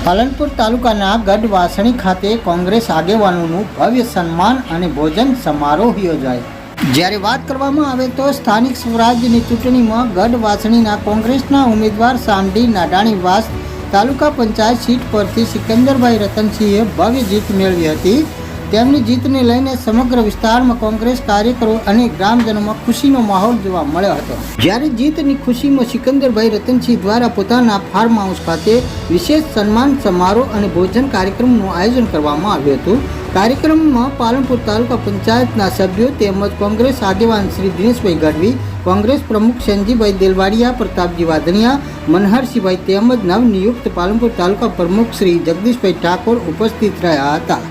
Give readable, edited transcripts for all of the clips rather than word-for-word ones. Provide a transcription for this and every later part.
પાલનપુર તાલુકાના ગઢવાસણી ખાતે કોંગ્રેસ આગેવાનોનું ભવ્ય સન્માન અને ભોજન સમારોહ યોજાયો. જ્યારે વાત કરવામાં આવે તો સ્થાનિક સ્વરાજ્યની ચૂંટણીમાં ગઢવાસણીના કોંગ્રેસના ઉમેદવાર શામજી નાડાણીવાસ તાલુકા પંચાયત સીટ પરથી સિકંદરભાઈ રતનસિંહે ભવ્ય જીત મેળવી હતી. તેમની જીતને લઈને સમગ્ર વિસ્તારમાં કોંગ્રેસ કાર્યકરો અને ગ્રામજનોમાં ખુશીનો માહોલ જોવા મળ્યો હતો. જ્યારે જીતની ખુશીમાં સિકંદરભાઈ રતનસિંહ દ્વારા પોતાના ફાર્મ હાઉસ ખાતે વિશેષ સન્માન સમારોહ અને ભોજન કાર્યક્રમનું આયોજન કરવામાં આવ્યું હતું. કાર્યક્રમમાં પાલનપુર તાલુકા પંચાયતના સભ્યો તેમજ કોંગ્રેસ આગેવાન શ્રી દિનેશભાઈ ગઢવી, કોંગ્રેસ પ્રમુખ સંજીભાઈ દેલવાડિયા, પ્રતાપજી વાધણિયા, મનહરસિંહભાઈ તેમજ નવનિયુક્ત પાલનપુર તાલુકા પ્રમુખ શ્રી જગદીશભાઈ ઠાકોર ઉપસ્થિત રહ્યા હતા.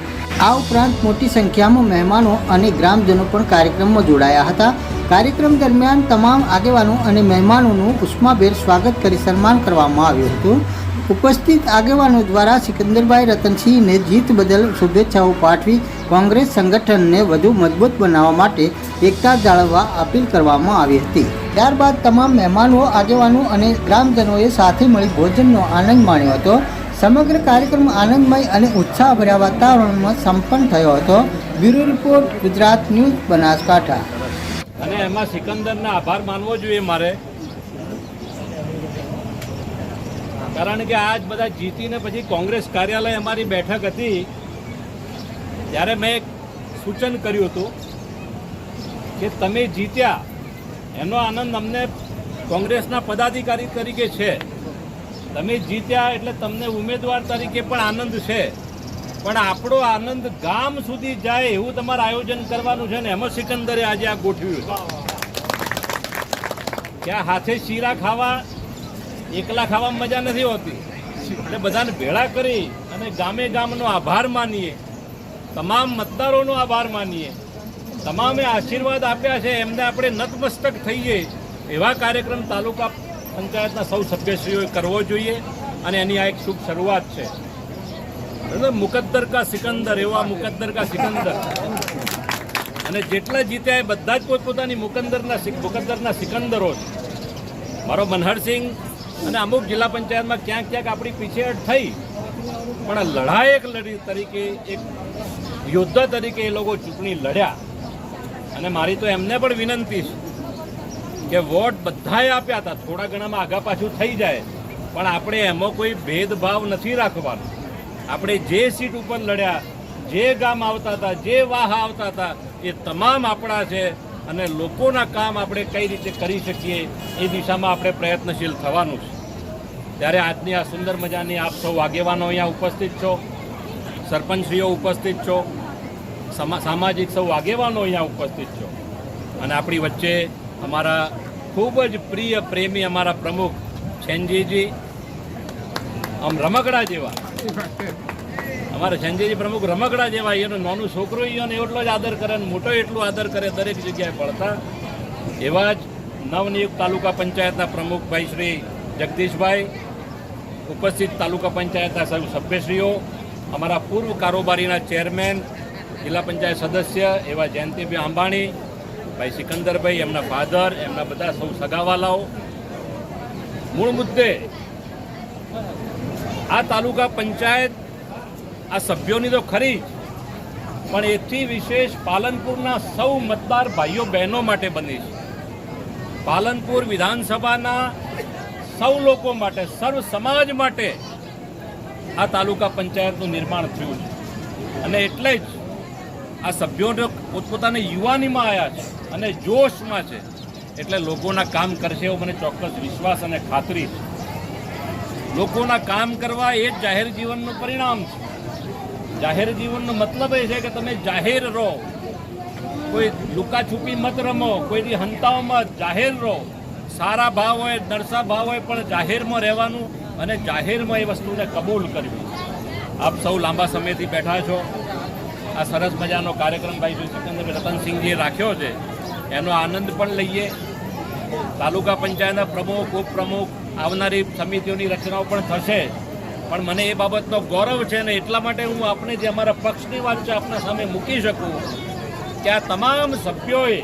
આ ઉપરાંત મોટી સંખ્યામાં મહેમાનો અને ગ્રામજનો પણ કાર્યક્રમમાં જોડાયા હતા. કાર્યક્રમ દરમિયાન તમામ આગેવાનો અને મહેમાનોનું ઉષ્માભેર સ્વાગત કરી સન્માન કરવામાં આવ્યું હતું. ઉપસ્થિત આગેવાનો દ્વારા સિકંદરભાઈ રતનસિંહને જીત બદલ શુભેચ્છાઓ પાઠવી કોંગ્રેસ સંગઠનને વધુ મજબૂત બનાવવા માટે એકતા જાળવવા અપીલ કરવામાં આવી હતી. ત્યારબાદ તમામ મહેમાનો, આગેવાનો અને ગ્રામજનોએ સાથે મળી ભોજનનો આનંદ માણ્યો હતો. સમગ્ર કાર્યક્રમ આનંદમય અને ઉત્સાહભર્યા વાતાવરણમાં સંપન્ન થયો હતો. Bureau report, Gujarat news, Banaskantha. અને એમાં સિકંદરનો આભાર માનવો જોઈએ મારે, કારણ કે આજ બધા જીતીને પછી કોંગ્રેસ કાર્યાલય અમારી બેઠક હતી ત્યારે મેં એક સૂચન કર્યું હતું કે તમે જીત્યા એનો આનંદ અમને કોંગ્રેસના પદાધિકારી તરીકે છે, તમે જીત્યા એટલે તમને ઉમેદવાર તરીકે પણ આનંદ છે, પણ આપણો આનંદ ગામ સુધી જાય એવું તમારે આયોજન કરવાનું છે ને એમાં સિકંદરે આજે આ ગોઠવ્યું કે આ હાથે શીરા ખાવા એકલા ખાવામાં મજા નથી હોતી, એટલે બધાને ભેળા કરી અને ગામે ગામનો આભાર માનીએ, તમામ મતદારોનો આભાર માનીએ, તમામે આશીર્વાદ આપ્યા છે એમને આપણે નતમસ્તક થઈએ એવા કાર્યક્રમ તાલુકા પંચાયતના સૌ સભ્યશ્રીઓએ કરવો જોઈએ. અને એની આ એક શુભ શરૂઆત છે. મુકદ્દર કા સિકંદર, એવા મુકદ્દર કા સિકંદર, અને જેટલા જીત્યા એ બધા જ પોતપોતાની મુકદ્દરના સિકંદરો છે. મારો મનહરસિંહ અને અમુક જિલ્લા પંચાયતમાં ક્યાંક ક્યાંક આપણી પીછેહટ થઈ, પણ લડાયક તરીકે, એક યોદ્ધા તરીકે એ લોકો ચૂંટણી લડ્યા. અને મારી તો એમને પણ વિનંતી છે કે વોટ બધાએ આપ્યા હતા, થોડા ઘણામાં આગા પાછું થઈ જાય, પણ આપણે એમાં કોઈ ભેદભાવ નથી રાખવાનો. આપણે જે સીટ ઉપર લડ્યા, જે ગામ આવતા હતા, જે વાહ આવતા હતા, એ તમામ આપણા છે અને લોકોના કામ આપણે કઈ રીતે કરી શકીએ એ દિશામાં આપણે પ્રયત્નશીલ થવાનું છે. ત્યારે આજની આ સુંદર મજાની આપ સૌ આગેવાનો અહીંયા ઉપસ્થિત છો, સરપંચશ્રીઓ ઉપસ્થિત છો, સામાજિક સૌ આગેવાનો અહીંયા ઉપસ્થિત છો, અને આપણી વચ્ચે અમારા ખૂબ જ પ્રિય પ્રેમી અમારા પ્રમુખ છેનજીજી, આમ રમકડા જેવા અમારા છેનજીજી પ્રમુખ રમકડા જેવા, એનો નાનું છોકરો એને એટલો જ આદર કરે અને મોટો એટલો આદર કરે, દરેક જગ્યાએ પડતા એવા જ નવનિયુક્ત તાલુકા પંચાયતના પ્રમુખ ભાઈ શ્રી જગદીશભાઈ, ઉપસ્થિત તાલુકા પંચાયતના સૌ સભ્યશ્રીઓ, અમારા પૂર્વ કારોબારીના ચેરમેન, જિલ્લા પંચાયત સદસ્ય એવા જયંતિભાઈ અંબાણી, ભાઈ સિકંદરભાઈ, એમના ફાધર, એમના બધા સૌ સગાવાલાઓ. મૂળ મુદ્દે આ તાલુકા પંચાયત આ સભ્યોની તો ખરી જ, પણ એથી વિશેષ પાલનપુરના સૌ મતદાર ભાઈઓ બહેનો માટે બની છે. પાલનપુર વિધાનસભાના સૌ લોકો માટે, સર્વ સમાજ માટે આ તાલુકા પંચાયતનું નિર્માણ થયું છે. અને એટલે જ આ સભ્યોને પોતપોતાની યુવાનીમાં આવ્યા છે અને જોશમાં છે, એટલે લોકોના કામ કરશે એવો મને ચોક્કસ વિશ્વાસ અને ખાતરી છે. લોકોના કામ કરવા એ જ જાહેર જીવનનું પરિણામ છે. જાહેર જીવનનો મતલબ એ છે કે તમે જાહેર રહો, કોઈ લુકાછુપી મત રમો, કોઈની હંતાઓમાં જાહેર રહો. સારા ભાવ હોય, નરસા ભાવ હોય, પણ જાહેરમાં રહેવાનું અને જાહેરમાં એ વસ્તુને કબૂલ કરવી. આપ સૌ લાંબા સમયથી બેઠા છો. આ સરસ મજાનો કાર્યક્રમ ભાઈ શ્રી સિકંદરભાઈ રતનસિંહજીએ રાખ્યો છે, એનો આનંદ પણ લઈએ. તાલુકા પંચાયતના પ્રમુખ, ઉપપ્રમુખ, આવનારી સમિતિઓની રચનાઓ પણ થશે, પણ મને એ બાબતનો ગૌરવ છે ને એટલા માટે હું આપણે જે અમારા પક્ષની વાત છે આપના સામે મૂકી શકું કે આ તમામ સભ્યોએ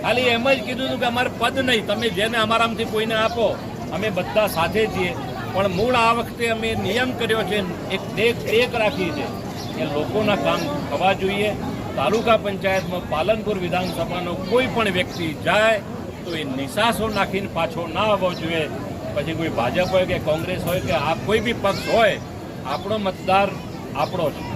ખાલી એમ જ કીધું હતું કે અમારે પદ નહીં, તમે જેને અમારામાંથી કોઈને આપો, અમે બધા સાથે છીએ. પણ મૂળ આ વખતે અમે નિયમ કર્યો છે, એક ટેક રાખી છે કે લોકોના કામ થવા જોઈએ. તાલુકા પંચાયતમાં પાલનપુર વિધાનસભાનો કોઈ પણ વ્યક્તિ જાય તો એ નિશાસો નાખીને પાછો ના આવવો જોઈએ. પછી કોઈ ભાજપ હોય કે કોંગ્રેસ હોય કે આ કોઈ બી પક્ષ હોય, આપણો મતદાર આપણો છે.